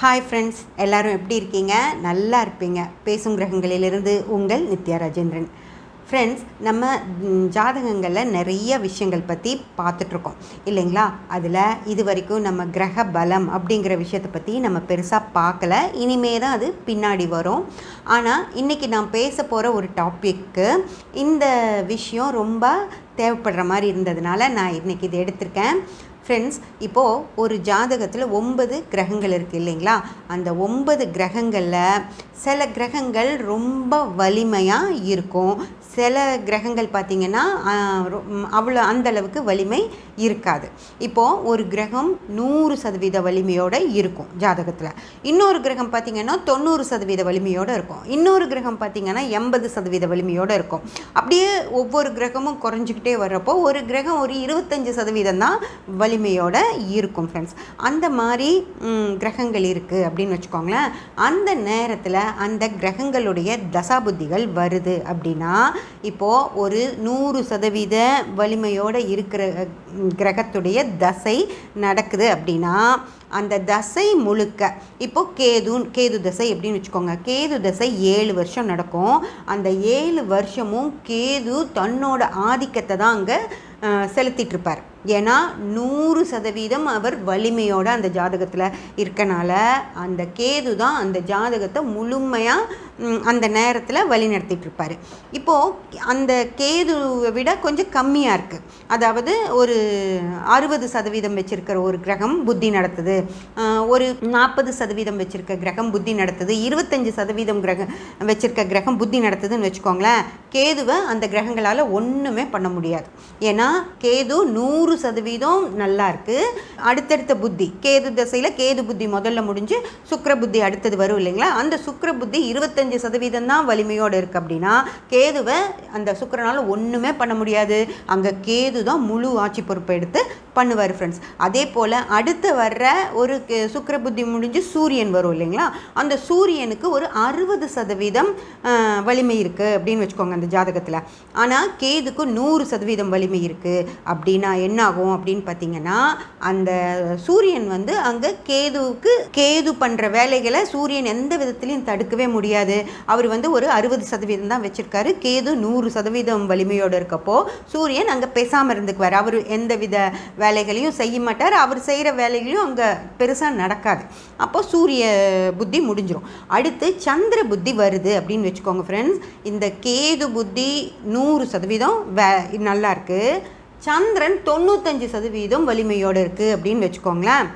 Hi friends, எல்லோரும் எப்படி இருக்கீங்க? நல்லா இருப்பீங்க. பேசும் கிரகங்களிலிருந்து உங்கள் நித்யா ராஜேந்திரன். ஃப்ரெண்ட்ஸ், நம்ம ஜாதகங்களில் நிறைய விஷயங்கள் பற்றி பார்த்துட்ருக்கோம் இல்லைங்களா? அதில் இது வரைக்கும் நம்ம கிரக பலம் அப்படிங்கிற விஷயத்தை பற்றி நம்ம பெருசாக பார்க்கல. இனிமே தான் அது பின்னாடி வரும். ஆனால் இன்றைக்கி நான் பேச போகிற ஒரு டாப்பிக்கு இந்த விஷயம் ரொம்ப தேவைப்படுற மாதிரி இருந்ததுனால நான் இன்றைக்கி இதை எடுத்திருக்கேன். ஃப்ரெண்ட்ஸ், இப்போது ஒரு ஜாதகத்தில் 9 கிரகங்கள் இருக்குது இல்லைங்களா? அந்த 9 கிரகங்களில் சில கிரகங்கள் ரொம்ப வலிமையாக இருக்கும். சில கிரகங்கள் பார்த்திங்கன்னா அவ்வளோ அந்தளவுக்கு வலிமை இருக்காது. இப்போது ஒரு கிரகம் 100% வலிமையோடு இருக்கும் ஜாதகத்தில். இன்னொரு கிரகம் பார்த்திங்கன்னா 90% வலிமையோடு இருக்கும். இன்னொரு கிரகம் பார்த்திங்கன்னா 80% வலிமையோடு இருக்கும். அப்படியே ஒவ்வொரு கிரகமும் குறைஞ்சிக்கிட்டே வர்றப்போ ஒரு கிரகம் ஒரு 25% தான் வலிமையோடு இருக்கும். ஃப்ரெண்ட்ஸ், அந்த மாதிரி கிரகங்கள் இருக்குது அப்படின்னு வச்சுக்கோங்களேன். அந்த நேரத்தில் அந்த கிரகங்களுடைய தசாபுத்திகள் வருது அப்படின்னா, இப்போது ஒரு 100% வலிமையோடு இருக்கிற கிரகத்துடைய தசை நடக்குது அப்படின்னா, அந்த தசை முழுக்க இப்போது கேது தசை எப்படின்னு வச்சுக்கோங்க. கேது தசை 7 வருஷம் நடக்கும். அந்த 7 வருஷமும் கேது தன்னோட ஆதிக்கத்தை தான் அங்கே செலுத்திகிட்ருப்பார். ஏன்னா 100% அவர் வலிமையோடு அந்த ஜாதகத்தில் இருக்கனால அந்த கேது தான் அந்த ஜாதகத்தை முழுமையாக அந்த நேரத்தில் வழி நடத்திட்டுருப்பார். இப்போது அந்த கேதுவை விட கொஞ்சம் கம்மியாக இருக்குது. அதாவது ஒரு 60% வச்சுருக்கிற ஒரு கிரகம் புத்தி நடத்துது, ஒரு 40% வச்சுருக்க கிரகம் புத்தி நடத்துது, 25% கிரகம் வச்சுருக்க கிரகம் புத்தி நடத்துதுன்னு வச்சுக்கோங்களேன். கேதுவை அந்த கிரகங்களால் ஒன்றுமே பண்ண முடியாது. ஏன்னா கேது 100% நல்லா இருக்குது. அடுத்தடுத்த புத்தி கேது தசையில் கேது புத்தி முதல்ல முடிஞ்சு சுக்கிர புத்தி அடுத்தது வரும் இல்லைங்களா? அந்த சுக்கிர புத்தி 25% தான் வலிமையோடு இருக்குது. அப்படின்னா கேதுவை அந்த சுக்கிரனால் ஒன்றுமே பண்ண முடியாது. அங்கே கேது தான் முழு ஆட்சி பொறுப்பை எடுத்து பண்ணுவார். ஃப்ரெண்ட்ஸ், அதே போல் அடுத்து வர்ற ஒரு சுக்கிர புத்தி முடிஞ்சு சூரியன் வரும் இல்லைங்களா? அந்த சூரியனுக்கு ஒரு 60% வலிமை இருக்குது அப்படின்னு வச்சுக்கோங்க அந்த ஜாதகத்தில். ஆனால் கேதுக்கு 100% வலிமை இருக்குது. அப்படின்னா என்ன ஆகும் அப்படின்னு பார்த்தீங்கன்னா, அந்த சூரியன் வந்து அங்கே கேது பண்ணுற வேலைகளை சூரியன் எந்த விதத்துலையும் தடுக்கவே முடியாது. அவர் வந்து ஒரு 60% தான் வச்சுருக்காரு. கேது 100% வலிமையோடு இருக்கப்போ சூரியன் அங்கே பேசாமல் இருந்துக்குவார். அவர் எந்த வித வேலைகளையும் செய்ய மாட்டார். அவர் செய்கிற வேலைகளையும் அங்கே பெருசாக நடக்காது. அப்போது சூரிய புத்தி முடிஞ்சிடும். அடுத்து சந்திர புத்தி வருது அப்படின்னு வச்சுக்கோங்க. ஃப்ரெண்ட்ஸ், இந்த கேது புத்தி 100% நல்லா இருக்குது. சந்திரன் 95% வலிமையோடு இருக்குது அப்படின்னு வச்சுக்கோங்களேன்.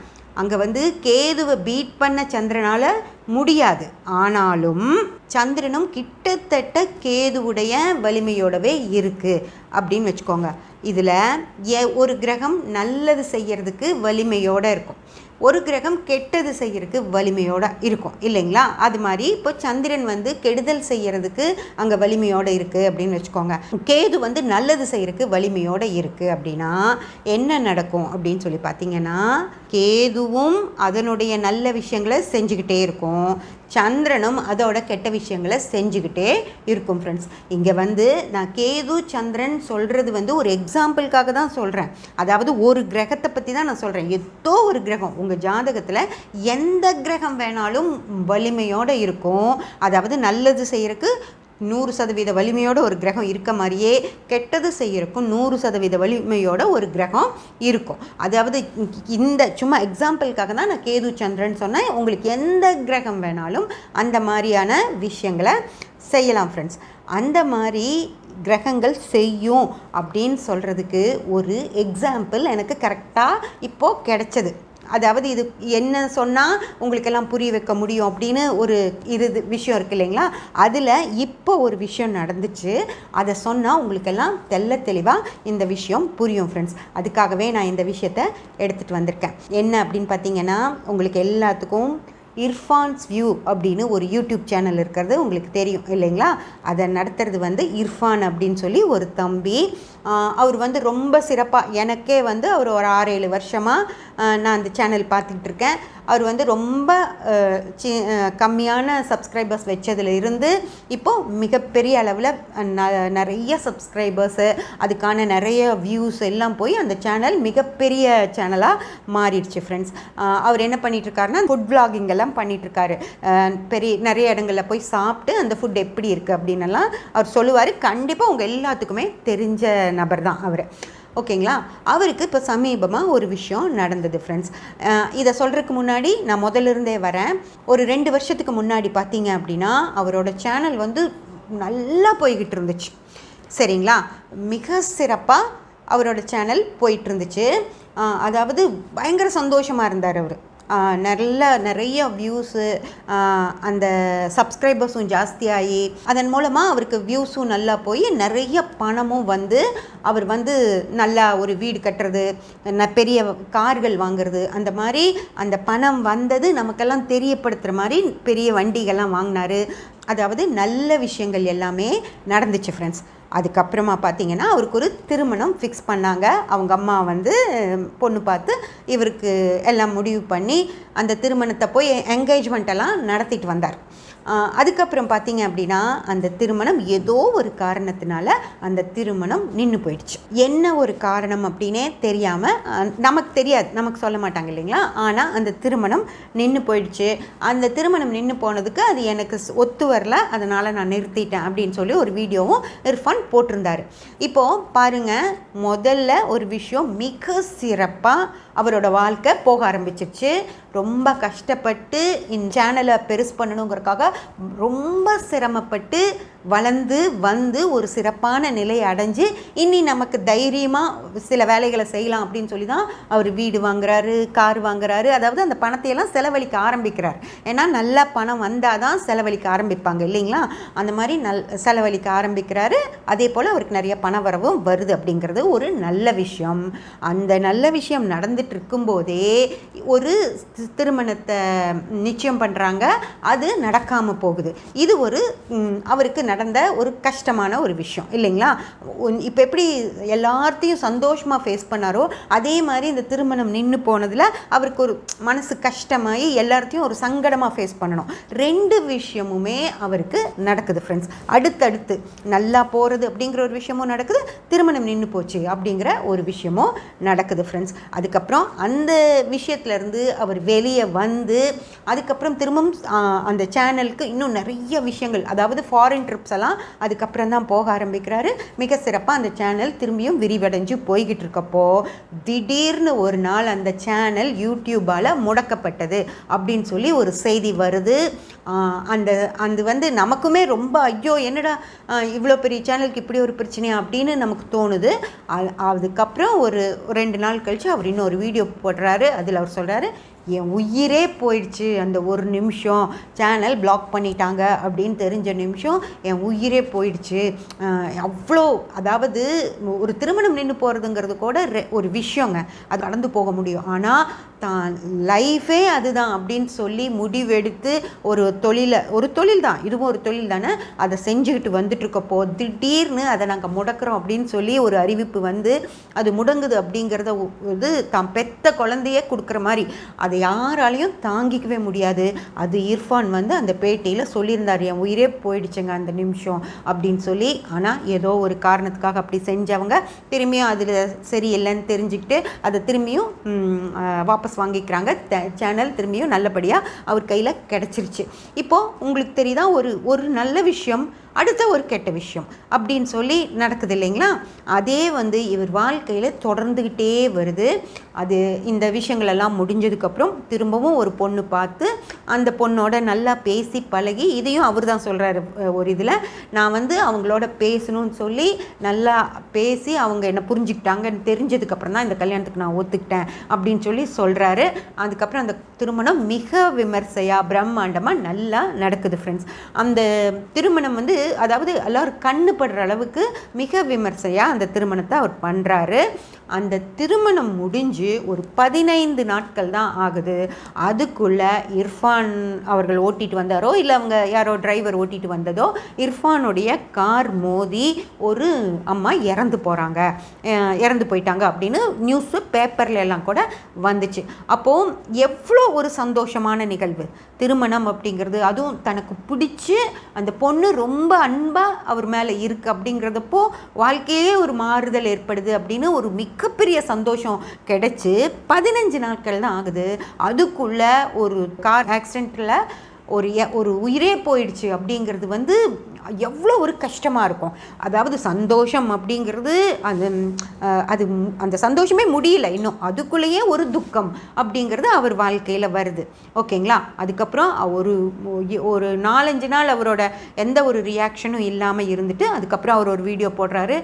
அங்கே வந்து கேதுவை பீட் பண்ண சந்திரனால் முடியாது. ஆனாலும் சந்திரனும் கிட்டத்தட்ட கேதுவுடைய வலிமையோடவே இருக்குது அப்படின்னு வச்சுக்கோங்க. இதில் ஒரு கிரகம் நல்லது செய்கிறதுக்கு வலிமையோடு இருக்கும், ஒரு கிரகம் கெட்டது செய்கிறதுக்கு வலிமையோடு இருக்கும் இல்லைங்களா? அது மாதிரி இப்போ சந்திரன் வந்து கெடுதல் செய்கிறதுக்கு அங்கே வலிமையோடு இருக்குது அப்படின்னு வச்சுக்கோங்க. கேது வந்து நல்லது செய்கிறதுக்கு வலிமையோடு இருக்குது. அப்படின்னா என்ன நடக்கும் அப்படின்னு சொல்லி பார்த்தீங்கன்னா, கேதுவும் அதனுடைய நல்ல விஷயங்களை செஞ்சுக்கிட்டே இருக்கும், சந்திரனும் அதோட கெட்ட விஷயங்களை செஞ்சுக்கிட்டே இருக்கும். ஃப்ரெண்ட்ஸ், இங்கே வந்து நான் கேது சந்திரன் சொல்கிறது வந்து ஒரு எக்ஸாம்பிளுக்காக தான் சொல்கிறேன். அதாவது ஒரு கிரகத்தை பற்றி தான் நான் சொல்கிறேன். ஏதோ ஒரு கிரகம் உங்கள் ஜாதகத்தில் எந்த கிரகம் வேணாலும் வலிமையோடு இருக்கும். அதாவது நல்லது செய்கிறதுக்கு 100% வலிமையோட ஒரு கிரகம் இருக்க மாதிரியே கெட்டது செய்யறக்கும் 100% வலிமையோட ஒரு கிரகம் இருக்கும். அதாவது இந்த சும்மா எக்ஸாம்பிளுக்காக தான் நான் கேது சந்திரன் சொன்னேன். உங்களுக்கு எந்த கிரகம் வேணாலும் அந்த மாதிரியான விஷயங்களை செய்யலாம். ஃப்ரெண்ட்ஸ், அந்த மாதிரி கிரகங்கள் செய்யும் அப்படின்னு சொல்கிறதுக்கு ஒரு எக்ஸாம்பிள் எனக்கு கரெக்டாக இப்போது கிடைச்சது. அதாவது இது என்ன சொன்னால் உங்களுக்கெல்லாம் புரிய வைக்க முடியும் அப்படின்னு ஒரு விஷயம் இருக்குது இல்லைங்களா? அதில் இப்போ ஒரு விஷயம் நடந்துச்சு. அதை சொன்னால் உங்களுக்கெல்லாம் தெளிவாக இந்த விஷயம் புரியும். ஃப்ரெண்ட்ஸ், அதுக்காகவே நான் இந்த விஷயத்தை எடுத்துகிட்டு வந்திருக்கேன். என்ன அப்படின்னு பார்த்தீங்கன்னா, உங்களுக்கு எல்லாத்துக்கும் இர்ஃபான்ஸ் வியூ அப்படின்னு ஒரு யூடியூப் சேனல் இருக்கிறது உங்களுக்கு தெரியும் இல்லைங்களா? அதை நடத்துறது வந்து இர்ஃபான் அப்படின்னு சொல்லி ஒரு தம்பி. அவர் வந்து ரொம்ப சிறப்பாக, எனக்கே வந்து அவர் ஒரு 6-7 வருஷமாக நான் அந்த சேனல் பார்த்துக்கிட்டு இருக்கேன். அவர் வந்து ரொம்ப கம்மியான சப்ஸ்கிரைபர்ஸ் வச்சதில் இருந்து இப்போது மிகப்பெரிய அளவில் நிறைய சப்ஸ்கிரைபர்ஸு, அதுக்கான நிறைய வியூஸ் எல்லாம் போய் அந்த சேனல் மிகப்பெரிய சேனலாக மாறிடுச்சு ஃப்ரெண்ட்ஸ். அவர் என்ன பண்ணிகிட்ருக்காருன்னா ஃபுட் விளாகிங் எல்லாம் பண்ணிகிட்ருக்காரு. நிறைய இடங்களில் போய் சாப்பிட்டு அந்த ஃபுட் எப்படி இருக்குது அப்படின்னலாம் அவர் சொல்லுவார். கண்டிப்பாக உங்கள் எல்லாத்துக்குமே தெரிஞ்ச நபர் தான் அவர். ஓகேங்களா? அவருக்கு இப்போ சமீபமாக ஒரு விஷயம் நடந்தது ஃப்ரெண்ட்ஸ். இதை சொல்கிறதுக்கு முன்னாடி நான் முதல்ல இருந்தே வரேன். ஒரு 2 வருஷத்துக்கு முன்னாடி பார்த்தீங்க அப்படின்னா அவரோட சேனல் வந்து நல்லா போய்கிட்டு இருந்துச்சு. சரிங்களா? மிக சிறப்பாக அவரோட சேனல் போயிட்டு இருந்துச்சு. அதாவது பயங்கர சந்தோஷமாக இருந்தார் அவர். நிறைய வியூஸு, அந்த சப்ஸ்கிரைபர்ஸும் ஜாஸ்தியாகி அதன் மூலமாக அவருக்கு வியூஸும் நல்லா போய் நிறைய பணமும் வந்து அவர் வந்து நல்லா ஒரு வீடு கட்டுறது, பெரிய கார்கள் வாங்குறது, அந்த மாதிரி அந்த பணம் வந்தது நமக்கெல்லாம் தெரியப்படுத்துகிற மாதிரி பெரிய வண்டிகள்லாம் வாங்கினார். அதாவது நல்ல விஷயங்கள் எல்லாமே நடந்துச்சு ஃப்ரெண்ட்ஸ். அதுக்கப்புறமா பார்த்திங்கன்னா அவருக்கு ஒரு திருமணம் ஃபிக்ஸ் பண்ணாங்க. அவங்க அம்மா வந்து பொண்ணு பார்த்து இவருக்கு எல்லாம் முடிவு பண்ணி அந்த திருமணத்தை போய் என்கேஜ்மெண்ட்டெல்லாம் நடத்திட்டு வந்தார். அதுக்கப்புறம் பார்த்திங்க அப்படின்னா அந்த திருமணம் ஏதோ ஒரு காரணத்தினால அந்த திருமணம் நின்று போயிடுச்சு. என்ன ஒரு காரணம் அப்படின்னே தெரியாமல், நமக்கு தெரியாது, நமக்கு சொல்ல மாட்டாங்க இல்லைங்களா? ஆனால் அந்த திருமணம் நின்று போயிடுச்சு. அந்த திருமணம் நின்று போனதுக்கு அது எனக்கு ஒத்து வரல, அதனால் நான் நிறுத்திட்டேன் அப்படின்னு சொல்லி ஒரு வீடியோவும் இர்ஃபான் போட்டிருந்தார். இப்போது பாருங்கள், முதல்ல ஒரு விஷயம் மிக சிறப்பாக அவரோட வாழ்க்கை போக ஆரம்பிச்சிருச்சு. ரொம்ப கஷ்டப்பட்டு இந்த சேனலை பெருசு பண்ணணுங்கிறதுக்காக ரொம்ப சிரமப்பட்டு வளர்ந்து வந்து ஒரு சிறப்பான நிலையை அடைஞ்சு இனி நமக்கு தைரியமாக சில வேலைகளை செய்யலாம் அப்படின்னு சொல்லி தான் அவர் வீடு வாங்குறாரு, கார் வாங்குறாரு. அதாவது அந்த பணத்தையெல்லாம் செலவழிக்க ஆரம்பிக்கிறார். ஏன்னா நல்லா பணம் வந்தால் தான் செலவழிக்க ஆரம்பிப்பாங்க இல்லைங்களா? அந்த மாதிரி செலவழிக்க ஆரம்பிக்கிறாரு. அதே போல் அவருக்கு நிறைய பண வரவும் வருது அப்படிங்கிறது ஒரு நல்ல விஷயம். அந்த நல்ல விஷயம் நடந்துட்டு இருக்கும்போதே ஒரு திருமணத்தை நிச்சயம் பண்ணுறாங்க. அது நடக்காமல் போகுது. இது ஒரு அவருக்கு நடந்த ஒரு கஷ்டமான ஒரு விஷயம் இல்லைங்களா? இப்போ எப்படி எல்லாத்தையும் சந்தோஷமாக ஃபேஸ் பண்ணாரோ அதே மாதிரி இந்த திருமணம் நின்று போனதில் அவருக்கு ஒரு மனசு கஷ்டமாகி எல்லாத்தையும் ஒரு சங்கடமாக ஃபேஸ் பண்ணணும். 2 விஷயமுமே அவருக்கு நடக்குது ஃப்ரெண்ட்ஸ். அடுத்தடுத்து நல்லா போகிறது அப்படிங்கிற ஒரு விஷயமும் நடக்குது, திருமணம் நின்று போச்சு அப்படிங்கிற ஒரு விஷயமும் நடக்குது ஃப்ரெண்ட்ஸ். அதுக்கப்புறம் அந்த விஷயத்துலேருந்து அவர் வெளியே வந்து அதுக்கப்புறம் திரும்பவும் அந்த சேனலுக்கு இன்னும் நிறைய விஷயங்கள், அதாவது ஃபாரின் ட்ரிப்ஸ் எல்லாம் அதுக்கப்புறம் தான் போக ஆரம்பிக்கிறாரு. மிக சிறப்பாக அந்த சேனல் திரும்பியும் விரிவடைஞ்சு போய்கிட்டு இருக்கப்போ திடீர்னு ஒரு நாள் அந்த சேனல் யூடியூபால் முடக்கப்பட்டது அப்படின்னு சொல்லி ஒரு செய்தி வருது. அந்த வந்து நமக்குமே ரொம்ப ஐயோ என்னடா இவ்வளோ பெரிய சேனலுக்கு இப்படி ஒரு பிரச்சனையா அப்படின்னு நமக்கு தோணுது. அதுக்கப்புறம் ஒரு 2 நாள் கழித்து அவர் இன்னொரு வீடியோ போடுறாரு. அதில் அவர் சொல்கிறாரு, என் உயிரே போயிடுச்சு அந்த ஒரு நிமிஷம், சேனல் பிளாக் பண்ணிட்டாங்க அப்படின்னு தெரிஞ்ச நிமிஷம் என் உயிரே போயிடுச்சு. அவ்வளோ, அதாவது ஒரு திருமணம் நின்று போகிறதுங்கிறது கூட ஒரு விஷயங்க, அது கடந்து போக முடியும். ஆனால் தான் லைஃபே அதுதான் அப்படின்னு சொல்லி முடிவெடுத்து ஒரு தொழில் தான், இதுவும் ஒரு தொழில் தானே, அதை செஞ்சுக்கிட்டு வந்துட்டுருக்கப்போ திடீர்னு அதை நாங்கள் முடக்கிறோம் அப்படின்னு சொல்லி ஒரு அறிவிப்பு வந்து அது முடங்குது அப்படிங்கிறத இது தான் பெத்த குழந்தையே கொடுக்குற மாதிரி அதை யாராலையும் தாங்கிக்கவே முடியாது. அது இர்ஃபான் வந்து அந்த பேட்டியில் சொல்லியிருந்தார், என் உயிரே போயிடுச்சுங்க அந்த நிமிஷம் அப்படின்னு சொல்லி. ஆனால் ஏதோ ஒரு காரணத்துக்காக அப்படி செஞ்சவங்க திரும்பியும் அதில் சரியில்லைன்னு தெரிஞ்சுக்கிட்டு அதை திரும்பியும் வாபஸ் வாங்கிக்கிறாங்க. சேனல் திரும்பியும் நல்லபடியாக அவர் கையில் கிடச்சிருச்சு. இப்போது உங்களுக்கு தெரியுதா, ஒரு நல்ல விஷயம் அடுத்த ஒரு கெட்ட விஷயம் அப்படின்னு சொல்லி நடக்குது இல்லைங்களா? அதே வந்து இவர் வாழ்க்கையில் தொடர்ந்துக்கிட்டே வருது. அது இந்த விஷயங்களெல்லாம் முடிஞ்சதுக்கப்புறம் திரும்பவும் ஒரு பொண்ணு பார்த்து அந்த பொண்ணோட நல்லா பேசி பழகி, இதையும் அவர் தான் சொல்கிறாரு ஒரு இதில், நான் வந்து அவங்களோட பேசணும்னு சொல்லி நல்லா பேசி அவங்க என்னை புரிஞ்சுக்கிட்டாங்கன்னு தெரிஞ்சதுக்கப்புறம் தான் இந்த கல்யாணத்துக்கு நான் ஒத்துக்கிட்டேன் அப்படின்னு சொல்லி சொல்கிறாரு. அதுக்கப்புறம் அந்த திருமணம் மிக விமர்சையாக பிரம்மாண்டமாக நல்லா நடக்குது ஃப்ரெண்ட்ஸ். அந்த திருமணம் வந்து அதாவது எல்லோரும் கண்ணு படுற அளவுக்கு மிக விமர்சையாக அந்த திருமணத்தை அவர் பண்ணுறாரு. அந்த திருமணம் முடிஞ்சு ஒரு 15 நாட்கள் தான் ஆகுது. அதுக்குள்ளே இர்ஃபான் அவர்கள் ஓட்டிகிட்டு வந்தாரோ இல்லை அவங்க யாரோ டிரைவர் ஓட்டிகிட்டு வந்ததோ இர்ஃபானுடைய கார் மோதி ஒரு அம்மா இறந்து போயிட்டாங்க அப்படின்னு நியூஸு பேப்பரில் எல்லாம் கூட வந்துச்சு. அப்போது எவ்வளோ ஒரு சந்தோஷமான நிகழ்வு திருமணம் அப்படிங்கிறது, அதுவும் தனக்கு பிடிச்சி அந்த பொண்ணு ரொம்ப அன்பாக அவர் மேலே இருக்குது அப்படிங்கிறதப்போ வாழ்க்கையே ஒரு மாறுதல் ஏற்படுது அப்படின்னு ஒரு மிகப்பெரிய சந்தோஷம் கிடைச்சி 15 நாட்கள் தான் ஆகுது. அதுக்குள்ளே ஒரு கார் ஆக்சிடெண்ட்டில் ஒரு உயிரே போயிடுச்சு அப்படிங்கிறது எவ்வளோ ஒரு கஷ்டமாக இருக்கும். அதாவது சந்தோஷம் அப்படிங்கிறது அது அந்த சந்தோஷமே முடியல இன்னும், அதுக்குள்ளேயே ஒரு துக்கம் அப்படிங்கிறது அவர் வாழ்க்கையில் வருது. ஓகேங்களா? அதுக்கப்புறம் ஒரு 4-5 நாள் அவரோட எந்த ஒரு ரியாக்ஷனும் இல்லாமல் இருந்துட்டு அதுக்கப்புறம் அவர் ஒரு வீடியோ போடுறாரு,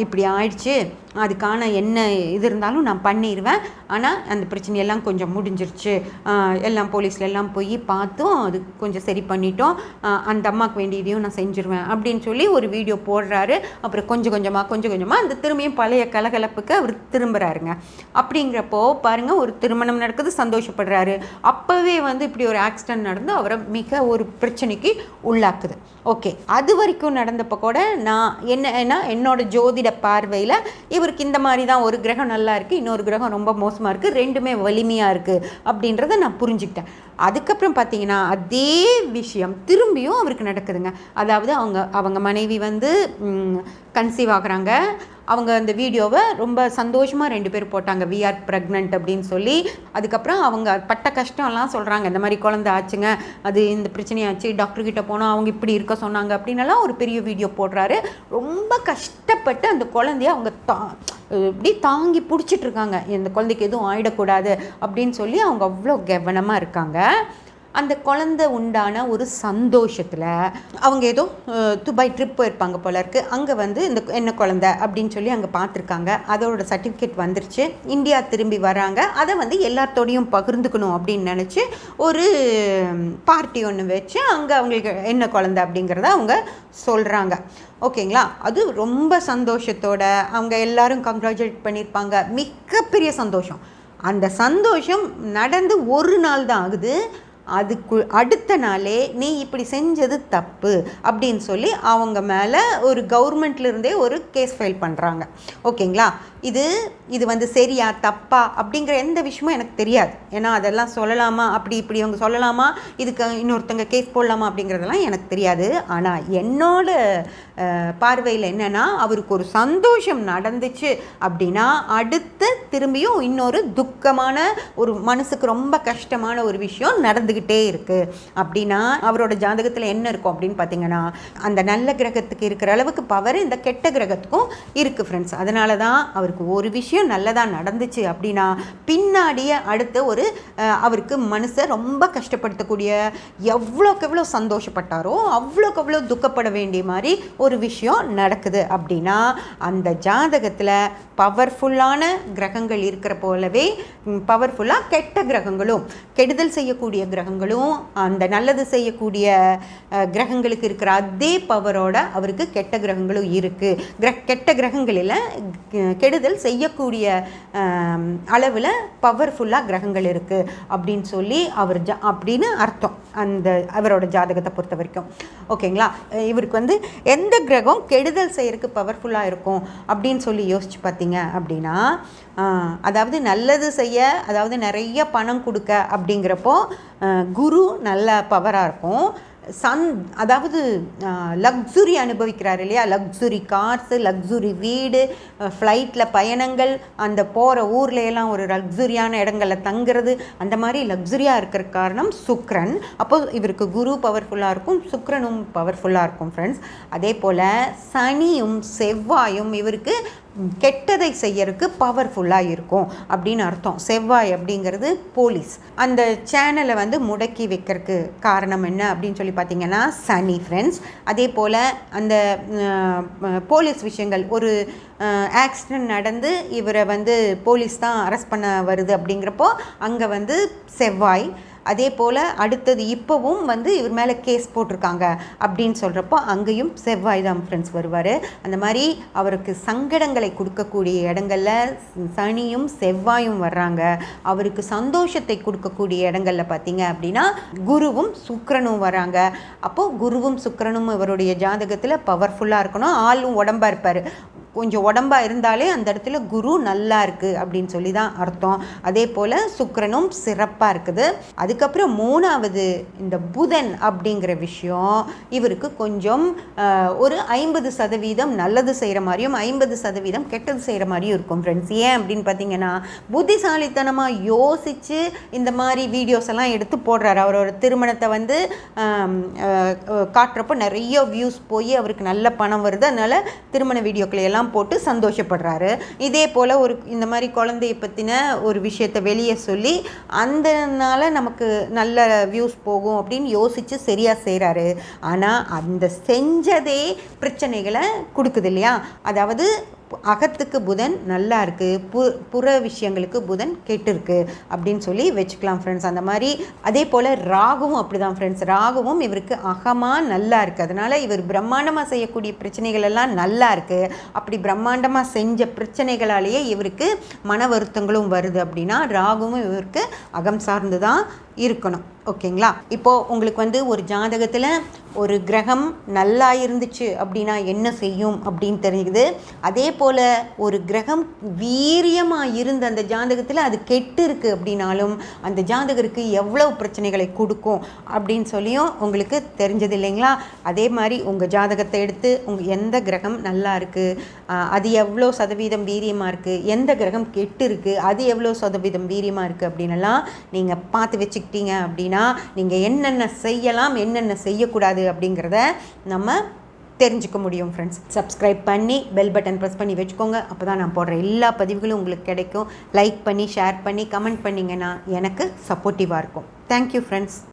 இப்படி ஆயிடுச்சு, அதுக்கான என்ன இது இருந்தாலும் நான் பண்ணிடுவேன், ஆனால் அந்த பிரச்சனையெல்லாம் கொஞ்சம் முடிஞ்சிருச்சு, எல்லாம் போலீஸில் எல்லாம் போய் பார்த்தோம், அது கொஞ்சம் சரி பண்ணிட்டோம், அந்த அம்மாவுக்கு வேண்டியதையும் நான் செஞ்சுருவேன் அப்படின்னு சொல்லி ஒரு வீடியோ போடுறாரு. அப்புறம் கொஞ்சம் கொஞ்சமாக அந்த திரும்பியும் பழைய கலகலப்புக்கு அவர் திரும்புகிறாருங்க. அப்படிங்கிறப்போ பாருங்கள், ஒரு திருமணம் நடக்குது, சந்தோஷப்படுறாரு, அப்போவே இப்படி ஒரு ஆக்சிடென்ட் நடந்து அவரை மிக ஒரு பிரச்சனைக்கு உள்ளாக்குது. ஓகே, அது வரைக்கும் நடந்தப்போ கூட நான் என்னன்னா என்னோட ஜோதிட பார்வையில் இவருக்கு இந்த மாதிரி தான் ஒரு கிரகம் நல்லா இருக்குது, இன்னொரு கிரகம் ரொம்ப மோசமாக இருக்குது, ரெண்டுமே வலிமையாக இருக்குது அப்படின்றத நான் புரிஞ்சுக்கிட்டேன். அதுக்கப்புறம் பார்த்தீங்கன்னா அதே விஷயம் திரும்பியும் அவருக்கு நடக்குதுங்க. அதாவது அவங்க மனைவி கன்சீவ் ஆகுறாங்க. அவங்க அந்த வீடியோவை ரொம்ப சந்தோஷமாக 2 பேர் போட்டாங்க, வி ஆர் ப்ரெக்னென்ட் அப்படின்னு சொல்லி. அதுக்கப்புறம் அவங்க பட்ட கஷ்டம்லாம் சொல்கிறாங்க, இந்த மாதிரி குழந்தை ஆச்சுங்க, அது இந்த பிரச்சனையாச்சு, டாக்டர்கிட்ட போனோம், அவங்க இப்படி இருக்க சொன்னாங்க அப்படின்னலாம் ஒரு பெரிய வீடியோ போடுறாரு. ரொம்ப கஷ்டப்பட்டு அந்த குழந்தைய அவங்க இப்படி தாங்கி பிடிச்சிட்ருக்காங்க, இந்த குழந்தைக்கு எதுவும் ஆகிடக்கூடாது அப்படின்னு சொல்லி அவங்க அவ்வளோ கவனமாக இருக்காங்க. அந்த குழந்தை உண்டான ஒரு சந்தோஷத்தில் அவங்க ஏதோ துபாய் ட்ரிப் போயிருப்பாங்க போல இருக்குது, அங்கே இந்த என்ன குழந்தை அப்படின்னு சொல்லி அங்கே பார்த்துருக்காங்க. அதோட சர்டிஃபிகேட் வந்துருச்சு, இந்தியா திரும்பி வராங்க. அதை எல்லாத்தோடையும் பகிர்ந்துக்கணும் அப்படின்னு நினச்சி ஒரு பார்ட்டி ஒன்று வச்சு அங்கே அவங்களுக்கு என்ன குழந்தை அப்படிங்கிறத அவங்க சொல்கிறாங்க. ஓகேங்களா? அது ரொம்ப சந்தோஷத்தோட அவங்க எல்லாரும் கங்க்ராச்சுலேட் பண்ணியிருப்பாங்க, மிகப்பெரிய சந்தோஷம். அந்த சந்தோஷம் நடந்து ஒரு நாள் தான் ஆகுது. அதுக்கு அடுத்த நாளே நீ இப்படி செஞ்சது தப்பு அப்படின்னு சொல்லி அவங்க மேலே ஒரு கவர்மெண்ட்லேருந்தே ஒரு கேஸ் ஃபைல் பண்ணுறாங்க. ஓகேங்களா? இது சரியா தப்பா அப்படிங்கிற எந்த விஷயமும் எனக்கு தெரியாது. ஏன்னா அதெல்லாம் சொல்லலாமா, இப்படி அவங்க சொல்லலாமா, இதுக்கு இன்னொருத்தங்க கேஸ் போடலாமா அப்படிங்கிறதெல்லாம் எனக்கு தெரியாது. ஆனால் என்னோட பார்வையில் என்னென்னா, அவருக்கு ஒரு சந்தோஷம் நடந்துச்சு அப்படின்னா அடுத்து திரும்பியும் இன்னொரு துக்கமான ஒரு மனசுக்கு ரொம்ப கஷ்டமான ஒரு விஷயம் நடந்துக்கிட்டே இருக்குது. அப்படின்னா அவரோட ஜாதகத்தில் என்ன இருக்கும் அப்படின்னு பார்த்தீங்கன்னா, அந்த நல்ல கிரகத்துக்கு இருக்கிற அளவுக்கு பவர் இந்த கெட்ட கிரகத்துக்கும் இருக்குது ஃப்ரெண்ட்ஸ். அதனால தான் அவருக்கு ஒரு விஷயம் நல்லதாக நடந்துச்சு அப்படின்னா பின்னாடியே அடுத்த அவருக்கு மனசை ரொம்ப கஷ்டப்படுத்தக்கூடிய, எவ்வளோக்கு எவ்வளோ சந்தோஷப்பட்டாரோ அவ்வளோக்கு எவ்வளோ துக்கப்பட வேண்டிய மாதிரி ஒரு விஷயம் நடக்குது அப்படின்னா அந்த ஜாதகத்தில் பவர்ஃபுல்லான கிரகங்கள் இருக்கிற போலவே பவர்ஃபுல்லாக கெட்ட கிரகங்களும், கெடுதல் செய்யக்கூடிய கிரகங்களும் அந்த நல்லது செய்யக்கூடிய கிரகங்களுக்கு இருக்கிற அதே பவரோட அவருக்கு கெட்ட கிரகங்களும் இருக்குது. கெட்ட கிரகங்களில் கெடுதல் செய்யக்கூடிய அளவில் பவர்ஃபுல்லாக கிரகங்கள் இருக்குது அப்படின்னு சொல்லி அப்படின்னு அர்த்தம் அவரோட ஜாதகத்தை பொறுத்த வரைக்கும். ஓகேங்களா? இவருக்கு எந்த கிரகம் கெடுதல் செய்யறதுக்கு பவர்ஃபுல்லாக இருக்கும் அப்படின்னு சொல்லி யோசிச்சு பார்த்தீங்க அப்படின்னா, அதாவது நல்லது செய்ய, அதாவது நிறைய பணம் கொடுக்க அப்படிங்கிறப்போ குரு நல்ல பவராக இருக்கும். அதாவது லக்ஸுரி அனுபவிக்கிறார் இல்லையா, லக்ஸுரி கார்ஸு, லக்ஸுரி வீடு, ஃப்ளைட்டில் பயணங்கள், அந்த போகிற ஊர்லையெல்லாம் ஒரு லக்ஸுரியான இடங்களில் தங்குறது, அந்த மாதிரி லக்ஸுரியாக இருக்கிற காரணம் சுக்கிரன். அப்போது இவருக்கு குரு பவர்ஃபுல்லாக இருக்கும், சுக்கிரனும் பவர்ஃபுல்லாக இருக்கும் ஃப்ரெண்ட்ஸ். அதே போல் சனியும் செவ்வாயும் இவருக்கு கெட்டதை செய்யறதுக்கு பவர்ஃபுல்லாக இருக்கும் அப்படின்னு அர்த்தம். செவ்வாய் அப்படிங்கிறது போலீஸ், அந்த சேனலை முடக்கி வைக்கிறதுக்கு காரணம் என்ன அப்படின்னு சொல்லி பார்த்தீங்கன்னா சனி ஃப்ரெண்ட்ஸ். அதே போல் அந்த போலீஸ் விஷயங்கள், ஒரு ஆக்சிடெண்ட் நடந்து இவரை போலீஸ் தான் அரெஸ்ட் பண்ண வருது அப்படிங்கிறப்போ அங்கே செவ்வாய். அதே போல் அடுத்தது இப்போவும் வந்து இவர் மேலே கேஸ் போட்டிருக்காங்க அப்படின்னு சொல்கிறப்போ அங்கேயும் செவ்வாய் தான் ஃப்ரெண்ட்ஸ் வருவார். அந்த மாதிரி அவருக்கு சங்கடங்களை கொடுக்கக்கூடிய இடங்களில் சனியும் செவ்வாயும் வர்றாங்க. அவருக்கு சந்தோஷத்தை கொடுக்கக்கூடிய இடங்களில் பார்த்தீங்க அப்படின்னா குருவும் சுக்கிரனும் வராங்க. அப்போது குருவும் சுக்கிரனும் இவருடைய ஜாதகத்தில் பவர்ஃபுல்லாக இருக்கணும். ஆளும் உடம்பாக இருப்பார். கொஞ்சம் உடம்பாக இருந்தாலே அந்த இடத்துல குரு நல்லா இருக்குது அப்படின்னு சொல்லி தான் அர்த்தம். அதே போல் சுக்கிரனும் சிறப்பாக இருக்குது. அதுக்கப்புறம் மூணாவது இந்த புதன் அப்படிங்கிற விஷயம் இவருக்கு கொஞ்சம் ஒரு 50% நல்லது செய்கிற மாதிரியும் 50% கெட்டது செய்கிற மாதிரியும் இருக்கும் ஃப்ரெண்ட்ஸ். ஏன் அப்படின்னு பார்த்தீங்கன்னா புத்திசாலித்தனமாக யோசித்து இந்த மாதிரி வீடியோஸ் எல்லாம் எடுத்து போடுறாரு. அவரோட திருமணத்தை வந்து காட்டுறப்போ நிறைய வியூஸ் போய் அவருக்கு நல்ல பணம் வருது. அதனால் திருமண வீடியோக்களை எல்லாம் போட்டு சந்தோஷப்படுறாரு. இதே போல் இந்த மாதிரி குழந்தையை பற்றின ஒரு விஷயத்தை வெளியே சொல்லி அந்தனால நமக்கு நல்ல வியூஸ் போகும் அப்படின்னு யோசித்து சரியாக செய்கிறாரு. ஆனால் அந்த செஞ்சதே பிரச்சனைகளை கொடுக்குது இல்லையா? அதாவது அகத்துக்கு புதன் நல்லா இருக்குது, புற விஷயங்களுக்கு புதன் கெட்டு அப்படின்னு சொல்லி வச்சுக்கலாம் ஃப்ரெண்ட்ஸ். அந்த மாதிரி அதே போல் ராகுவும் அப்படி தான் ஃப்ரெண்ட்ஸ். ராகுவும் இவருக்கு அகமாக நல்லா இருக்குது. அதனால் இவர் பிரம்மாண்டமாக செய்யக்கூடிய பிரச்சனைகள் எல்லாம் நல்லா இருக்குது. அப்படி பிரம்மாண்டமாக செஞ்ச பிரச்சனைகளாலேயே இவருக்கு மன வருத்தங்களும் வருது. அப்படின்னா ராகுவும் இவருக்கு அகம் சார்ந்து தான் இருக்கணும். ஓகேங்களா? இப்போது உங்களுக்கு வந்து ஒரு ஜாதகத்தில் ஒரு கிரகம் நல்லா இருந்துச்சு அப்படின்னா என்ன செய்யும் அப்படின்னு தெரியுது. அதே போல் ஒரு கிரகம் வீரியமாக இருந்த அந்த ஜாதகத்தில் அது கெட்டு இருக்குது அப்படின்னாலும் அந்த ஜாதகருக்கு எவ்வளவு பிரச்சனைகளை கொடுக்கும் அப்படின்னு சொல்லியும் உங்களுக்கு தெரிஞ்சது இல்லைங்களா? அதே மாதிரி உங்கள் ஜாதகத்தை எடுத்து எந்த கிரகம் நல்லா இருக்குது, அது எவ்வளோ சதவீதம் வீரியமாக இருக்குது, எந்த கிரகம் கெட்டு இருக்குது, அது எவ்வளோ சதவீதம் வீரியமாக இருக்குது அப்படின்னலாம் நீங்கள் பார்த்து வச்சுக்கிட்டீங்க அப்படின்னா நீங்கள் என்னென்ன செய்யலாம் என்னென்ன செய்யக்கூடாது அப்படிங்கிறத நம்ம தெரிஞ்சுக்க முடியும் ஃப்ரெண்ட்ஸ். சப்ஸ்கிரைப் பண்ணி பெல் பட்டன் ப்ரெஸ் பண்ணி வச்சுக்கோங்க. அப்போ தான் நான் போடுற எல்லா பதிவுகளும் உங்களுக்கு கிடைக்கும். லைக் பண்ணி ஷேர் பண்ணி கமெண்ட் பண்ணிங்கன்னா எனக்கு சப்போர்ட்டிவாக இருக்கும். Thank you friends.